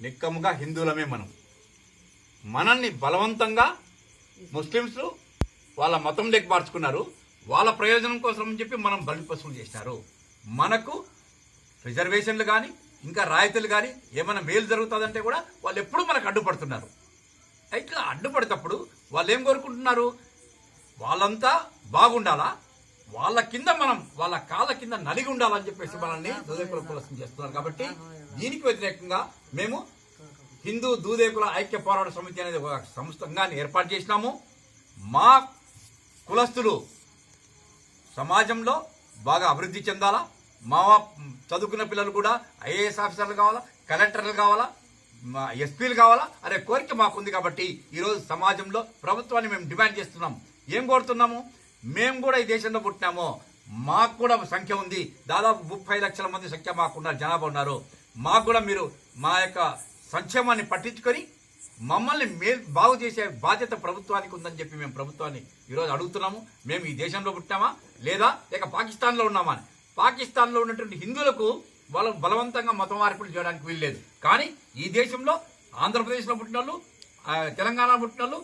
నిక్కముగా హిందువులమే మనల్ని బలవంతంగా ముస్లిమ్స్ వాళ్ళ మతంలోకి మార్చుకున్నారు. వాళ్ళ ప్రయోజనం కోసం అని చెప్పి మనం బలిపశువులు చేశారు. మనకు రిజర్వేషన్లు కానీ ఇంకా రాయితీలు కానీ ఏమైనా మేలు జరుగుతుందంటే కూడా వాళ్ళు ఎప్పుడూ మనకు అడ్డుపడుతున్నారు. ఇట్లా అడ్డుపడేటప్పుడు వాళ్ళు ఏం కోరుకుంటున్నారు? వాళ్ళంతా బాగుండాలా, వాళ్ళ కింద మనం వాళ్ళ కాళ్ళ కింద నలిగి ఉండాలని చెప్పేసి మనల్ని దూదేకుల కులసం చేస్తున్నారు. కాబట్టి దీనికి వ్యతిరేకంగా మేము హిందూ దూదేకుల ఐక్య పోరాట సమితి అనేది ఒక సంస్థంగాన్ని ఏర్పాటు చేసినాము. మా కులస్తులు సమాజంలో బాగా అభివృద్ధి చెందాలా, మా చదువుకున్న పిల్లలు కూడా ఐఏఎస్ ఆఫీసర్లు కావాలా, కలెక్టర్లు కావాలా, ఎస్పీలు కావాలా అనే కోరిక మాకుంది. కాబట్టి ఈరోజు సమాజంలో ప్రభుత్వాన్ని మేము డిమాండ్ చేస్తున్నాం. ఏం కోరుతున్నాము? మేము కూడా ఈ దేశంలో పుట్టినాము, మాకు కూడా సంఖ్య ఉంది, దాదాపు 30 లక్షల మంది సంఖ్య మాకున్నారు, జనాభా ఉన్నారు. మాకు కూడా మీరు మా యొక్క సంక్షేమాన్ని పట్టించుకొని మమ్మల్ని బాగు చేసే బాధ్యత ప్రభుత్వానికి ఉందని చెప్పి మేము ప్రభుత్వాన్ని ఈరోజు అడుగుతున్నాము. మేము ఈ దేశంలో పుట్టామా లేక పాకిస్తాన్లో ఉన్నామా అని. పాకిస్తాన్లో ఉన్నటువంటి హిందువులకు వాళ్ళు బలవంతంగా మత మార్పులు చేయడానికి వీల్లేదు. కానీ ఈ దేశంలో ఆంధ్రప్రదేశ్లో పుట్టిన వాళ్ళు, తెలంగాణలో పుట్టిన వాళ్ళు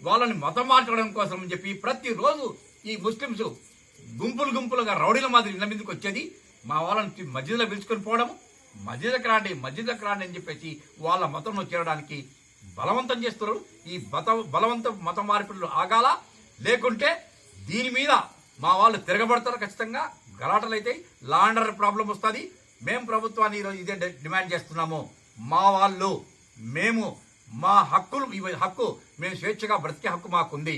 వాళ్ళని మతం మార్చడం కోసం అని చెప్పి ప్రతిరోజు ఈ ముస్లిమ్స్ గుంపులుగా రౌడీల మాదిరి ఇళ్ళ మీదకి వచ్చేది. మా వాళ్ళని మస్జిద్లో పిలుచుకొని పోవడము, మస్జిద్కి రాండి అని చెప్పేసి వాళ్ళ మతంలో చేరడానికి బలవంతం చేస్తున్నారు. ఈ బలవంత మత మార్పులు ఆగాల, లేకుంటే దీని మీద మా వాళ్ళు తిరగబడతారు. ఖచ్చితంగా గలాటలు అయితే లా అండ్ ఆర్డర్ ప్రాబ్లం వస్తుంది. మేము ప్రభుత్వాన్ని ఈరోజు ఇదే డిమాండ్ చేస్తున్నాము. మా వాళ్ళు మా హక్కులు హక్కు మేము స్వేచ్ఛగా బ్రతికే హక్కు మాకుంది.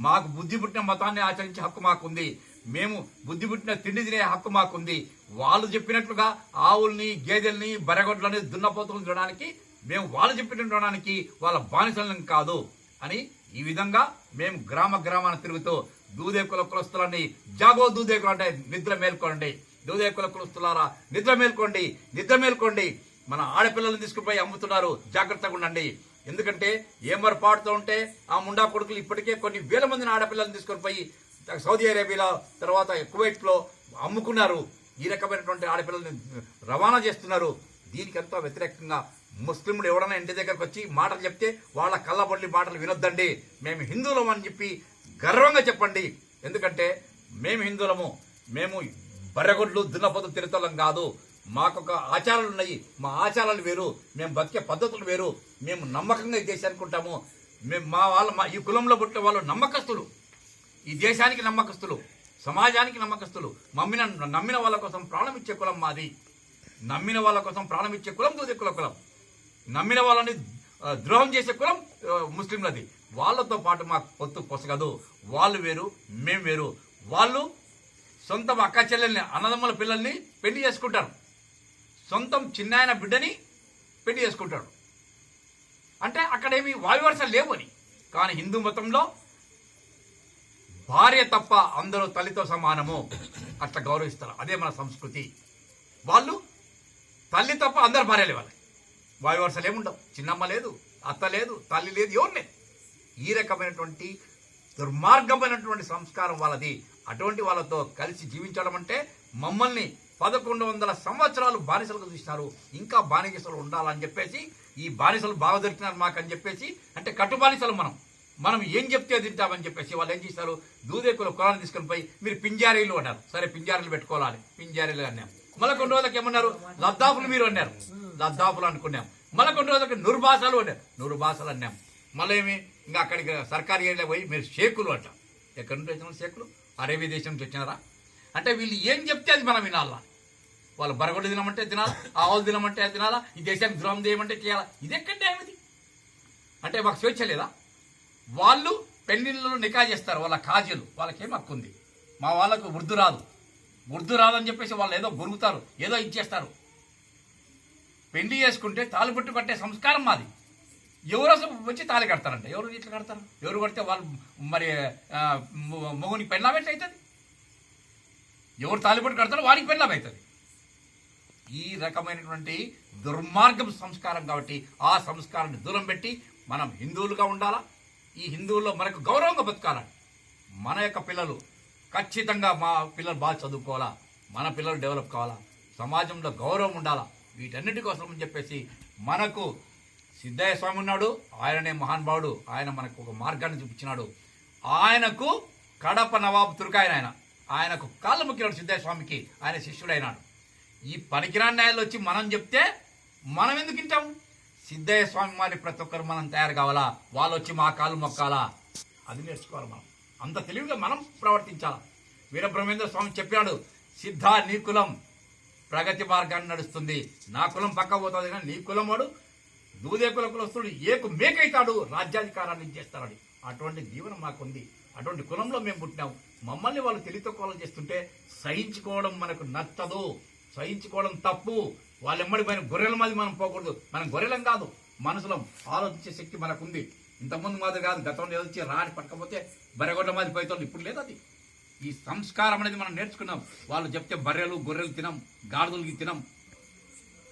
మాకు బుద్ధి పుట్టిన మతాన్ని ఆచరించే హక్కు మాకుంది. మేము బుద్ధి పుట్టిన తిండి తినే హక్కు మాకుంది. వాళ్ళు చెప్పినట్లుగా ఆవుల్ని, గేదెల్ని, బర్రెగొడ్లని, దున్నపోతులను చూడడానికి మేము వాళ్ళు చెప్పినడానికి వాళ్ళ బానిసలను కాదు అని ఈ విధంగా మేము గ్రామాన్ని తిరుగుతూ దూదేకుల కులస్తులని జాగో దూదేకులు అంటే నిద్ర మేల్కోండి, దూదేకుల కులస్తులారా నిద్ర మేల్కోండి. మన ఆడపిల్లలను తీసుకుపోయి అమ్ముతున్నారు, జాగ్రత్తగా ఉండండి. ఎందుకంటే ఏమరపాటుతో ఉంటే ఆ ముండా కొడుకులు ఇప్పటికే కొన్ని వేల మందిని ఆడపిల్లలను తీసుకొని పోయి సౌదీ అరేబియాలో, తర్వాత కువైట్లో అమ్ముకున్నారు. ఈ రకమైనటువంటి ఆడపిల్లల్ని రవాణా చేస్తున్నారు. దీనికంతా వ్యతిరేకంగా ముస్లింలు ఎవడన్నా ఇంటి దగ్గరకు వచ్చి మాటలు చెప్తే వాళ్ళ కళ్ళబొల్లి మాటలు వినొద్దండి. మేము హిందువులం అని చెప్పి గర్వంగా చెప్పండి. ఎందుకంటే మేము హిందువులము, మేము బర్రెగొడ్లు దున్నపోతు తిరుతలం కాదు. మాకొక ఆచారాలు ఉన్నాయి, మా ఆచారాలు వేరు, మేము బతికే పద్ధతులు వేరు. మేము నమ్మకంగా ఈ దేశానికి ఉంటాము. మా ఈ కులంలో పుట్టిన వాళ్ళు నమ్మకస్తులు, ఈ దేశానికి నమ్మకస్తులు, సమాజానికి నమ్మకస్తులు. నమ్మిన వాళ్ళ కోసం ప్రాణం ఇచ్చే కులం మాది. నమ్మిన వాళ్ళ కోసం ప్రాణం ఇచ్చే కులం దూదేకుల కులం. నమ్మిన వాళ్ళని ద్రోహం చేసే కులం ముస్లింలది. వాళ్ళతో పాటు మాకు పొత్తు పొసగదు. వాళ్ళు వేరు, మేము వేరు. వాళ్ళు సొంతం అక్క చెల్లెల్ని, అన్నదమ్ముల పిల్లల్ని పెళ్లి చేసుకుంటారు, సొంతం చిన్నాయన బిడ్డని పెళ్లి చేసుకుంటాడు. అంటే అక్కడేమి వాయువర్షాలు లేవు అని. కానీ హిందూ మతంలో భార్య తప్ప అందరూ తల్లితో సమానము, అట్లా గౌరవిస్తారు. అదే మన సంస్కృతి. వాళ్ళు తల్లి తప్ప అందరు భార్యలే. వాళ్ళకి వాయువర్షాలు ఏముండవు. చిన్నమ్మ లేదు, అత్త లేదు, తల్లి లేదు, ఎవరు లేదు. ఈ రకమైనటువంటి దుర్మార్గమైనటువంటి సంస్కారం వాళ్ళది. అటువంటి వాళ్ళతో కలిసి జీవించడం అంటే మమ్మల్ని 1100 సంవత్సరాలు బానిసలుగా చూసినారు. ఇంకా బానిసలు ఉండాలని చెప్పేసి, ఈ బానిసలు బాగా దొరికినారు మాకని చెప్పేసి, అంటే కట్టు బానిసలు మనం ఏం చెప్తే తింటామని చెప్పేసి వాళ్ళు ఏం చేశారు? దూదేకుల కులాన్ని తీసుకొని పోయి మీరు పింజారీలు అన్నారు. సరే పింజారీలు పెట్టుకోవాలి, పింజారీలు అన్నాం. మళ్ళీ కొన్ని రోజులకి ఏమన్నారు? లద్దాఫులు మీరు అన్నారు, లద్దాఫులు అనుకున్నాం. మళ్ళీ కొన్ని రోజులకి నుర్భాషలు అన్నారు, నుర్భాషలు అన్నాం. మళ్ళీ ఏమి ఇంకా అక్కడికి సర్కారీ ఏరియా పోయి మీరు షేకులు అంట. ఎక్కడి నుంచి వచ్చిన షేకులు? అరేబియా దేశం నుంచి వచ్చినారా? అంటే వీళ్ళు ఏం చెప్తే అది మనం వినాలా. వాళ్ళు బరగొడ్డు తినమంటే తినాలా, ఆవులు తినమంటే తినాలా, ఈ దేశానికి ద్రోహం చేయమంటే చేయాలా. ఇది ఎక్కడ ఏమిది? అంటే మాకు స్వేచ్ఛ లేదా? వాళ్ళు పెళ్లిళ్ళలో నికా చేస్తారు, వాళ్ళ కాజీలు, వాళ్ళకేం హక్కు ఉంది. మా వాళ్ళకు ఉర్దూ రాదని చెప్పేసి వాళ్ళు ఏదో గొరుగుతారు, ఏదో ఇచ్చేస్తారు. పెళ్లి చేసుకుంటే తాళిబొట్టు కట్టే సంస్కారం మాది. ఎవరు అసలు వచ్చి తాళి కడతారంట? ఎవరు ఇట్లా కడతారు? ఎవరు కడితే వాళ్ళు మరి మొగుని పెళ్ళాం ఎట్లా అవుతుంది? ఎవరు తాళిబొట్టు కడతారో వాడికి పెళ్ళాం అవుతుంది. ఈ రకమైనటువంటి దుర్మార్గం సంస్కారం. కాబట్టి ఆ సంస్కారాన్ని దూరం పెట్టి మనం హిందువులుగా ఉండాలా. ఈ హిందువుల్లో మనకు గౌరవంగా బతకాల. మన యొక్క పిల్లలు ఖచ్చితంగా, మా పిల్లలు బాగా చదువుకోవాలా, మన పిల్లలు డెవలప్ కావాలా, సమాజంలో గౌరవం ఉండాలా. వీటన్నిటి కోసం అని చెప్పేసి మనకు సిద్ధయ్య స్వామి ఉన్నాడు. ఆయననే మహానుభావుడు. ఆయన మనకు ఒక మార్గాన్ని చూపించినాడు. ఆయనకు కడప నవాబు తుర్కాయన ఆయనకు కాళ్ళు మొక్కినాడు సిద్ధయ్య స్వామికి. ఆయన శిష్యుడైనాడు. ఈ పనికిరాని న్యాయాలు వచ్చి మనం చెప్తే మనం ఎందుకు వింటాం? సిద్ధయ్య స్వామి మరి ప్రతి ఒక్కరు మనం తయారు కావాలా? వాళ్ళు వచ్చి మా కాళ్ళు మొక్కాలా? అది నేర్చుకోవాలి. మనం అంత తెలివిగా మనం ప్రవర్తించాలా. వీరబ్రహ్మేంద్ర స్వామి చెప్పాడు, సిద్ధ నీ కులం ప్రగతి మార్గాన్ని నడుస్తుంది, నా కులం పక్క పోతుంది, కానీ నీ కులం వాడు దూదే కులస్తుడు ఏకు మేకైతాడు, రాజ్యాధికారాన్ని చేస్తారని. అటువంటి జీవనం మాకుంది. అటువంటి కులంలో మేము పుట్టినాం. మమ్మల్ని వాళ్ళు తెలివితక్కువలు చేస్తుంటే సహించుకోవడం మనకు నచ్చదు. సహించుకోవడం తప్పు. వాళ్ళు ఎమ్మడి పైన గొర్రెల మాది మనం పోకూడదు. మనం గొర్రెలం కాదు, మనసులో ఆలోచించే శక్తి మనకుంది. ఇంతకుముందు మాది కాదు. గతంలో వచ్చి రాని పట్టకపోతే బర్రెగొడ్ల మాది పోతుంది. ఇప్పుడు లేదు అది. ఈ సంస్కారం అనేది మనం నేర్చుకున్నాం. వాళ్ళు చెప్తే బర్రెలు గొర్రెలు తినం, గాడిదలకి తినం.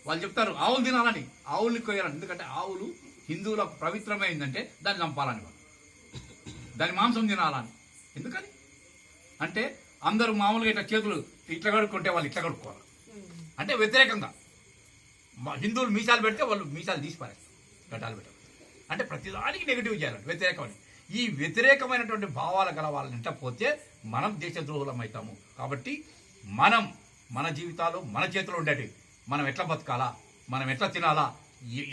వాళ్ళు చెప్తారు ఆవులు తినాలని, ఆవుల్ని కొయ్యాలని. ఎందుకంటే ఆవులు హిందువులకు పవిత్రమైందంటే దాన్ని చంపాలని, వాళ్ళు దాని మాంసం తినాలని. ఎందుకని అంటే అందరూ మామూలుగా ఇట్లా చేతులు ఇట్లా కడుక్కుంటే వాళ్ళు ఇట్లా కడుక్కోవాలి అంటే వ్యతిరేకంగా. హిందువులు మీసాలు పెడితే వాళ్ళు మీసాలు తీసి పారేస్తారు, గడ్డాలు పెట్టారు. అంటే ప్రతిదానికి నెగిటివ్ చేయాలంటే వ్యతిరేకమని. ఈ వ్యతిరేకమైనటువంటి భావాలు గల వాళ్ళంట పోతే మనం దేశద్రోహులం అవుతాము. కాబట్టి మన జీవితాలు మన చేతిలో ఉండేవి. మనం ఎట్లా బతకాలా, మనం ఎట్లా తినాలా,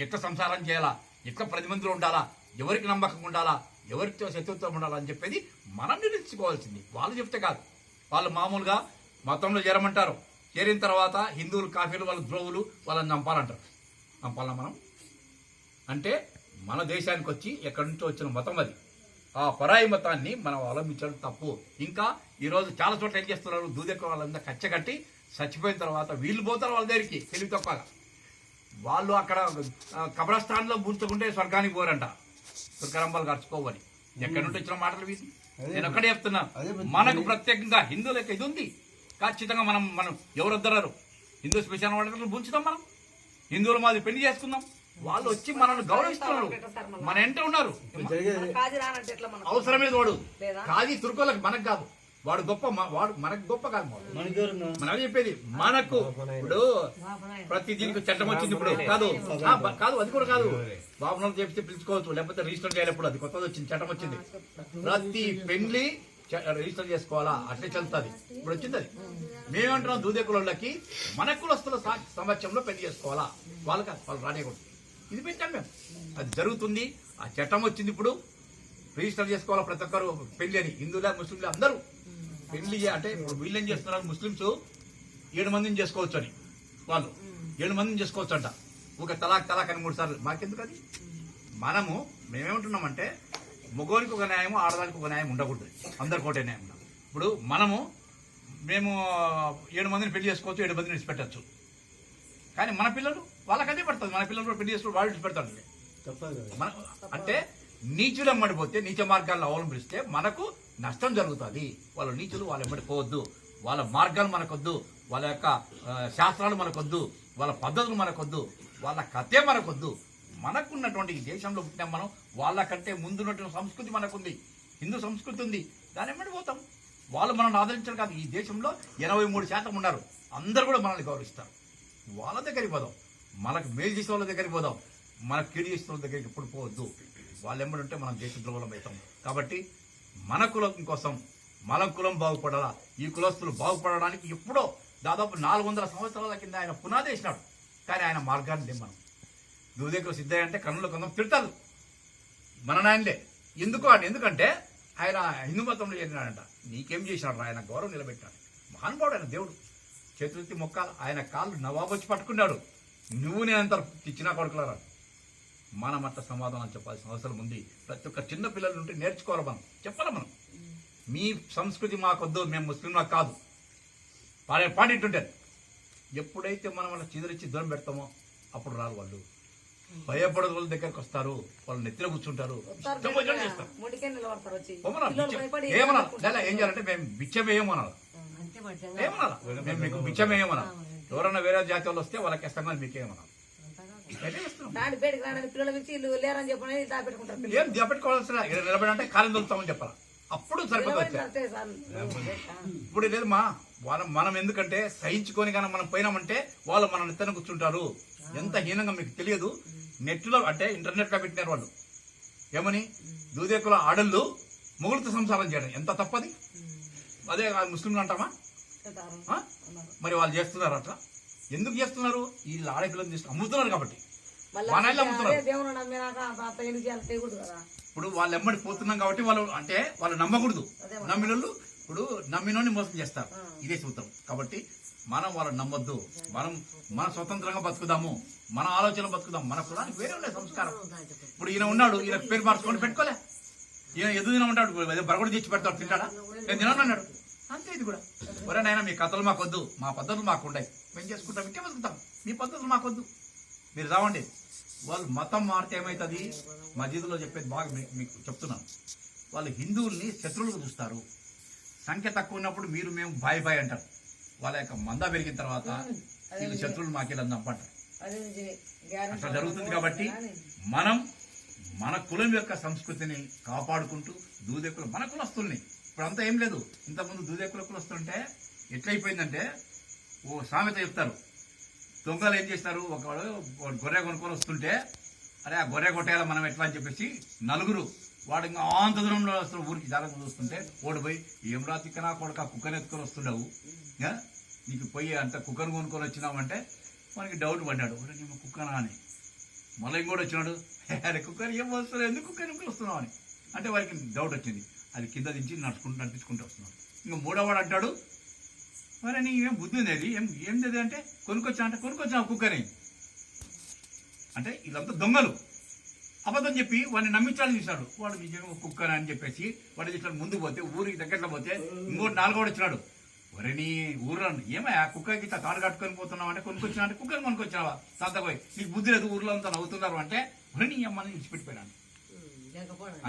ఎట్లా సంసారం చేయాలా, ఎట్లా 10 మందిలో ఉండాలా, ఎవరికి నమ్మకం ఉండాలా, ఎవరితో శత్రుత్వం ఉండాలా అని చెప్పేది మనం నిర్ణయించుకోవాల్సింది. వాళ్ళు చెప్తే కాదు. వాళ్ళు మామూలుగా మతంలో చేరమంటారు. చేరిన తర్వాత హిందువులు కాఫీలు వాళ్ళ ద్రోవులు వాళ్ళని చంపాలంటారు. చంపాలా మనం? అంటే మన దేశానికి వచ్చి ఎక్కడి నుంచో వచ్చిన మతం అది. ఆ పరాయి మతాన్ని మనం అవలంబించడం తప్పు. ఇంకా ఈరోజు చాలా చోట్ల ఏం చేస్తున్నారు, దూదెక్క వాళ్ళందరూ కచ్చగట్టి చచ్చిపోయిన తర్వాత వీళ్ళు పోతారు వాళ్ళ దగ్గరికి తెలివి తప్పగా. వాళ్ళు అక్కడ కబ్రస్థాన్లో పూడ్చుకుంటే స్వర్గానికి పోరంట, స్వర్గరంబాలు ఖర్చుకోవని. ఎక్కడి నుండి వచ్చిన మాటలు వీళ్ళు? నేను ఒక్కడే చెప్తున్నా, మనకు ప్రత్యేకంగా హిందువుల యొక్క ఇది ఉంది. ఖచ్చితంగా మనం ఎవరు వద్దరారు, హిందూ స్పెషల్ వంటలు పూంచుతాం. మనం హిందువుల మాది పెళ్లి చేసుకుందాం. వాళ్ళు వచ్చి మనల్ని గౌరవిస్తున్నారు, మన ఎంట ఉన్నారు. అవసరమే వాడు కాది తుర్కోళ్ళకి, మనకు కాదు. వాడు గొప్ప, వాడు మనకు గొప్ప కాదు. మనం చెప్పేది మనకు ఇప్పుడు ప్రతి దీనికి చట్టం వచ్చింది. ఇప్పుడు కాదు కాదు అది కూడా కాదు. బాబునాలు చెప్తే పిలుచుకోవచ్చు, లేకపోతే రిజిస్టర్ చేయాలి. ఇప్పుడు అది కొత్తది వచ్చింది, చట్టం వచ్చింది. ప్రతి పెళ్లి రిజిస్టర్ చేసుకోవాలా, అట్లే చెల్లుతుంది. ఇప్పుడు వచ్చింది అది. మేమేమంటున్నాం, దూదే కులకి మన కులస్తుల సమక్షంలో పెళ్లి చేసుకోవాలా, వాళ్ళు రానియకూడదు. ఇది పెట్టాం మేము. అది జరుగుతుంది. ఆ చట్టం వచ్చింది. ఇప్పుడు రిజిస్టర్ చేసుకోవాలా ప్రతి ఒక్కరు పెళ్లి అని. హిందువులే ముస్లింలే అందరూ పెళ్లి. అంటే ఇప్పుడు వీళ్ళు ఏం చేస్తున్నారు, ముస్లింస్ 7 మందిని చేసుకోవచ్చు అని, వాళ్ళు 7 మందిని చేసుకోవచ్చు అంట. ఒక తలాక్ అని 3 సార్లు. మాకెందుకు అది? మేమేమంటున్నామంటే మగోనికి ఒక న్యాయం, ఆడదానికి ఒక న్యాయం ఉండకూడదు. అందరికి ఒకటే న్యాయం ఉండాలి. ఇప్పుడు మేము 7 మందిని పెళ్లి చేసుకోవచ్చు, 7 మందిని విడిచిపెట్టచ్చు. కానీ మన పిల్లలు వాళ్ళకదే పడుతుంది. మన పిల్లలు కూడా పెళ్లి చేసుకుని వాళ్ళు విడిచిపెడతాడు. అంటే నీచులు ఎమ్మడిపోతే, నీచ మార్గాలను అవలంబిస్తే మనకు నష్టం జరుగుతుంది. వాళ్ళు నీచులు, వాళ్ళు ఎమ్మడిపోవద్దు. వాళ్ళ మార్గాలు మనకొద్దు, వాళ్ళ యొక్క శాస్త్రాలు మనకొద్దు, వాళ్ళ పద్ధతులు మనకొద్దు, వాళ్ళ కథే మనకొద్దు. మనకున్నటువంటి ఈ దేశంలో పుట్టినాం మనం. వాళ్ళకంటే ముందున్నటువంటి సంస్కృతి మనకుంది, హిందూ సంస్కృతి ఉంది. దాని ఎమ్మడిపోతాం. వాళ్ళు మనల్ని ఆదరించారు కాదు. ఈ దేశంలో 83% ఉన్నారు. అందరూ కూడా మనల్ని గౌరవిస్తారు. వాళ్ళ దగ్గరికి పోదాం, మనకు మేలు చేసే వాళ్ళ దగ్గరికి పోదాం. మనకు కీడు చేసే వాళ్ళ దగ్గరికి ఎప్పుడు పోవద్దు. వాళ్ళు ఎమ్మడుంటే మనం దేశద్రోహులం అవుతాం. కాబట్టి మన కులం కోసం, మన కులం బాగుపడాలా. ఈ కులస్తులు బాగుపడడానికి ఎప్పుడో దాదాపు 400 సంవత్సరాల కింద ఆయన పునాది వేసినాడు. కానీ ఆయన మార్గాన్ని లేం మనం. దూదేకుల సిద్ధయ్య అంటే కన్నుల కొందం తిడతారు మన నాయనలే. ఎందుకంటే ఆయన హిందూ మతంలో చేరినాడంట. నీకేం చేసినాడు? ఆయన గౌరవం నిలబెట్టాడు. మహానుభావుడు ఆయన, దేవుడు. చేతులెత్తి మొక్కాలు. ఆయన కాళ్ళు నవాబు వచ్చి పట్టుకున్నాడు. నువ్వు నేనంత ఇచ్చినా కొడుకులరా. మనం అట్లా సమాధానం చెప్పాల్సిన అవసరం ఉంది. ప్రతి ఒక్క చిన్న పిల్లల నుండి నేర్చుకోవాలి. మనం చెప్పాలి. మనం మీ సంస్కృతి మాకొద్దు, మేము ముస్లింలా కాదు పాడింటుంటారు. ఎప్పుడైతే మనం వాళ్ళ చిదిరిచ్చి దూరం పెడతామో అప్పుడు రాదు. వాళ్ళు భయపడదు, వాళ్ళ దగ్గరకు వస్తారు, వాళ్ళు నెత్తిన కూర్చుంటారు, ఏమన్నా ఏం చేయాలంటే మేము బిచ్చమేయమనాలి. మేము మీకు బిచ్చమేయమనాలి. ఎవరన్నా వేరే జాతి వాళ్ళు వస్తే వాళ్ళకి ఇస్తాం, కానీ మీకేమనాలి. ఏం దాపెట్టుకోవాల్సిన నిలబడంటే కాలం దొరుకుతామని చెప్పాలి. అప్పుడు సరిపోతుంది. ఇప్పుడు లేదు మనం ఎందుకంటే సహించుకొని కానీ మనం పోయినామంటే వాళ్ళు మన నెత్తన కూర్చుంటారు. ఎంత హీనంగా మీకు తెలియదు. నెట్లో అంటే ఇంటర్నెట్ లో పెట్టినారు వాళ్ళు ఏమని, దూదేకుల ఆడళ్ళు మొగుడుతో సంసారం చేయడం ఎంత తప్పది. అదే ముస్లింలు అంటామా? మరి వాళ్ళు చేస్తున్నారు అట్లా. ఎందుకు చేస్తున్నారు? వీళ్ళు ఆడపిల్లలు తీసుకు అమ్ముతున్నారు కాబట్టి, మన అమ్ముతున్నారు. ఇప్పుడు వాళ్ళు ఎమ్మడి పోతున్నాం కాబట్టి వాళ్ళు అంటే వాళ్ళు నమ్మకూడదు. నమ్మినోళ్ళు ఇప్పుడు నమ్మినోని మోసం చేస్తారు. ఇదే సూత్రం. కాబట్టి మనం వాళ్ళని నమ్మొద్దు. మన స్వతంత్రంగా బతుకుదాము, మన ఆలోచన బతుకుదాం. మన కులానికి వేరే ఉండే సంస్కారం. ఇప్పుడు ఈయన ఉన్నాడు, ఈయన పేరు మార్చుకొని పెట్టుకోలే. ఈయన ఎదురు తిన ఉంటాడు, బరగొడి తెచ్చి పెడతాడు, తింటాడా? నేను తినను అన్నాడు. అంతే ఇది కూడా. ఎవరైనా మీ కథలు మాకొద్దు, మా పద్ధతులు మాకు ఉన్నాయి, మేము చేసుకుంటాం, ఇంకే బతుకుతాం. మీ పద్ధతులు మాకొద్దు, మీరు రావండి. వాళ్ళు మతం మారితే ఏమవుతుంది? మసీదులో చెప్పేది బాగా మీకు చెప్తున్నాను. వాళ్ళు హిందువుల్ని శత్రువులకు చూస్తారు. సంఖ్య తక్కువ ఉన్నప్పుడు మీరు మేము బాయ్ బాయ్ అంటారు. వాళ్ళ యొక్క మంద పెరిగిన తర్వాత వీళ్ళు శత్రువులు మాకేళ్ళని చంపంటారు. అట్లా జరుగుతుంది. కాబట్టి మనం మన కులం యొక్క సంస్కృతిని కాపాడుకుంటూ దూదేకులు మన కులస్తుల్ని, ఇప్పుడంతా ఏం లేదు. ఇంతకుముందు దూదేకుల కులస్తుంటే ఎట్లయిపోయిందంటే, ఓ సామెత చెప్తారు, దొంగలు ఏం చేస్తారు, ఒకడు గొర్రె కొనుక్కొని వస్తుంటే, అరే ఆ గొర్రె కొట్టేయాలి మనం ఎట్లా అని చెప్పేసి నలుగురు వాడు ఇంకా అంత దూరంలో వస్తున్న ఊరికి జాగ్రత్త చూస్తుంటే ఓడిపోయి, ఏం రాతికనా కొడుక కుక్కని ఎత్తుకొని వస్తుండవు, నీకు పోయి అంత కుక్కను కొనుక్కొని వచ్చినామంటే మనకి డౌట్ పడ్డాడు, నేను కుక్కనా అని. మళ్ళీ ఇంకోటి వచ్చినాడు, అరే కుక్కర్ ఏం వస్తున్నావు, ఎందుకు కుక్కర్ వస్తున్నావు అని అంటే వారికి డౌట్ వచ్చింది. అది కింద దించి నడిపించుకుంటూ వస్తున్నాడు. ఇంకా మూడోవాడు అంటాడు, మరి నీ ఏం బుద్ధి ఉంది, అది ఏం లేదు అంటే కొనుక్కొచ్చా అంటే కొనుక్కొచ్చావు కుక్కని అంటే. వీళ్ళంతా దొంగలు. అబద్ధం చెప్పి వాడిని నమ్మించాలని చూశాడు. వాడు నిజంగా కుక్కని అని చెప్పేసి వాడు చేసినాడు. ముందుకు పోతే ఊరికి దగ్గరలో పోతే ఇంకోటి నాలుగోడు వచ్చినాడు, ఒరే నీ ఊర్లో ఏమయ్యా కుక్కకి ఇట్లా తాడు కట్టుకొని పోతున్నావు అంటే కొనుక్కొచ్చినా అంటే కుక్కని కొనుక్కొచ్చినావా సంతపోయి, నీకు బుద్ధి లేదు, ఊర్లో అంతా నవ్వుతున్నారు అంటే ఒరే నీ అమ్మని విడిచిపెట్టిపోయినాను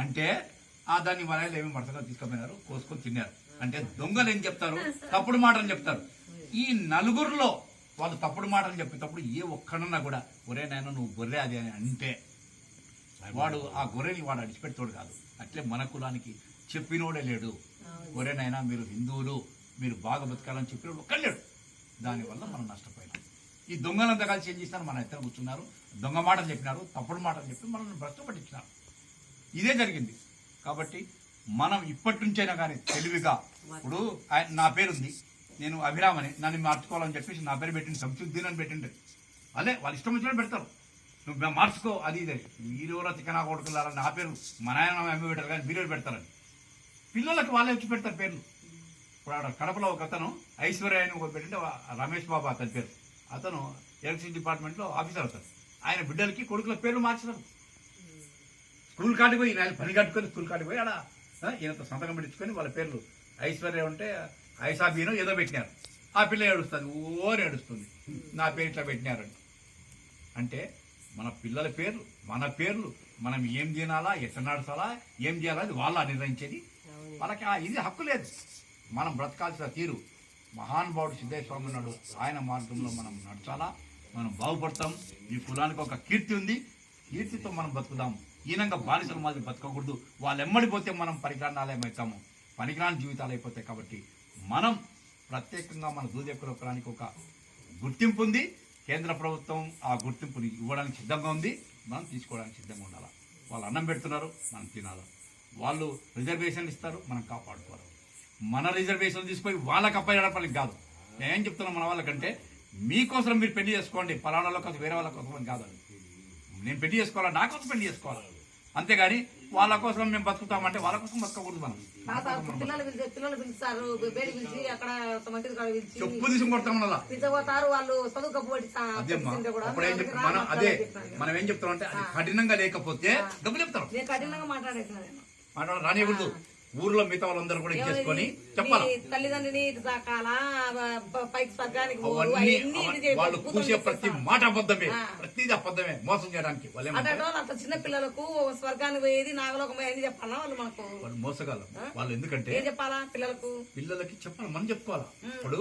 అంటే దాన్ని వలయలు ఏమి మడతగా తీసుకుపోయినారు, కోసుకొని తిన్నారు. అంటే దొంగలు ఏం చెప్తారు, తప్పుడు మాటలు చెప్తారు. ఈ నలుగురిలో వాళ్ళు తప్పుడు మాటలు చెప్పేటప్పుడు ఏ ఒక్కడన్నా కూడా ఒరే నాయన నువ్వు గొర్రె అది అని అంటే వాడు ఆ గొర్రెని వాడు అడిచిపెడతాడు కాదు. అట్లే మన కులానికి చెప్పినోడే లేడు. గొర్రెనైనా మీరు హిందువులు, మీరు బాగా బతకాలని చెప్పినోడు ఒక్కలేడు. దానివల్ల మనం నష్టపోయినాం. ఈ దొంగలంతా కలిసి ఏం చేసినారు, మన ఇద్దరు కూర్చున్నారు, దొంగ మాటలు చెప్పినారు, తప్పుడు మాటలు చెప్పి మనల్ని భ్రష్టు పట్టించినారు. ఇదే జరిగింది. కాబట్టి మనం ఇప్పటి నుంచైనా కానీ తెలివిగా, ఇప్పుడు నా పేరుంది, నేను అభిరామని, నన్ను మార్చుకోవాలని చెప్పేసి నా పేరు పెట్టింది సంశుద్ధీన్ అని పెట్టిండే. అదే వాళ్ళు ఇష్టం వచ్చినట్టు పెడతారు, నువ్వు మార్చుకో అది ఇది. వీరెవరో తిక్కనా కొడుకున్నారా, నా పేరు మా నాయన అమ్మ పెట్టారు కానీ వీరు పెడతారని పిల్లలకు వాళ్ళే వచ్చి పెడతారు పేర్లు. ఇప్పుడు ఆడ కడపలో ఒక అతను ఐశ్వర్య అని ఒక పెట్టింటే రమేష్ బాబు అతని పేరు. అతను ఎలక్ట్రిసిటీ డిపార్ట్మెంట్లో ఆఫీసర్ అవుతాడు. ఆయన బిడ్డలకి కొడుకుల పేర్లు మార్చుతారు. స్కూల్ కాడికి పోయి ఆయన పని కట్టుకొని స్కూల్ కాడికి పోయి ఆడ ఈయనతో సంతకం పెట్టించుకొని వాళ్ళ పేర్లు ఐశ్వర్య ఉంటే ఐసాబీనో ఏదో పెట్టినారు. ఆ పిల్ల ఏడుస్తుంది, ఓరి ఏడుస్తుంది, నా పేరు ఇట్లా పెట్టినారని. అంటే మన పిల్లల పేర్లు, మన పేర్లు, మనం ఏం తినాలా, ఎట్లా నడచాలా, ఏం చేయాలా అది వాళ్ళ నిర్ణయించేది. వాళ్ళకి ఇది హక్కు లేదు. మనం బ్రతకాల్సిన తీరు మహానుభావుడు సిద్ధయ్య స్వామి ఉన్నాడు, ఆయన మార్గంలో మనం నడచాలా, మనం బాగుపడతాం. ఈ కులానికి ఒక కీర్తి ఉంది, కీర్తితో మనం బతుకుదాం. ఈనంగా బానిసల మాదిరి బతకకూడదు. వాళ్ళు ఎమ్మడిపోతే మనం పరిజ్ఞానాలయమవుతాము, పనికిరాని జీవితాలు అయిపోతాయి. కాబట్టి మనం ప్రత్యేకంగా మన దూదేకుల కులానికి ఒక గుర్తింపు ఉంది. కేంద్ర ప్రభుత్వం ఆ గుర్తింపుని ఇవ్వడానికి సిద్ధంగా ఉంది, మనం తీసుకోవడానికి సిద్ధంగా ఉండాలి. వాళ్ళు అన్నం పెడుతున్నారు, మనం తినాలి. వాళ్ళు రిజర్వేషన్లు ఇస్తారు, మనం కాపాడుకోవాలి. మన రిజర్వేషన్లు తీసుకొని వాళ్ళకి అప్పయ్యడానికి కాదు. నేనేం చెప్తున్నా మన వాళ్ళకంటే, మీకోసం మీరు పెళ్లి చేసుకోండి, పలానాల కోసం వేరే వాళ్ళ కోసం అని కాదు. నేను పెళ్లి చేసుకోవాలా, నా కోసం పెళ్లి చేసుకోవాలి. అంతేగాని వాళ్ళ కోసం మేము బతుకుతామంటే వాళ్ళ కోసం బతకకూడదు. మనం చెప్పు తీసి కొడతాం. వాళ్ళు అదే మనం ఏం చెప్తాం అంటే, అది కఠినంగా లేకపోతే డబ్బులు చెప్తారు. కఠినంగా మాట్లాడ రానివ్వద్దు. ఊర్లో మిగతా వాళ్ళందరూ కూడా చేసుకొని చెప్పాలి. తల్లిదండ్రిని పైకి స్వర్గానికి వాళ్ళు కూసే ప్రతి మాట అబద్ధమే, ప్రతిది అబద్ధమే, మోసం చేయడానికి. అంత చిన్న పిల్లలకు స్వర్గానికి పోయేది, నాగలోకం పోయేది చెప్పాలా వాళ్ళు? మనకు వాళ్ళు మోసగాళ్ళు వాళ్ళు. ఎందుకంటే ఏం చెప్పాలా పిల్లలకి చెప్పాలి, మనం చెప్పుకోవాలా. ఇప్పుడు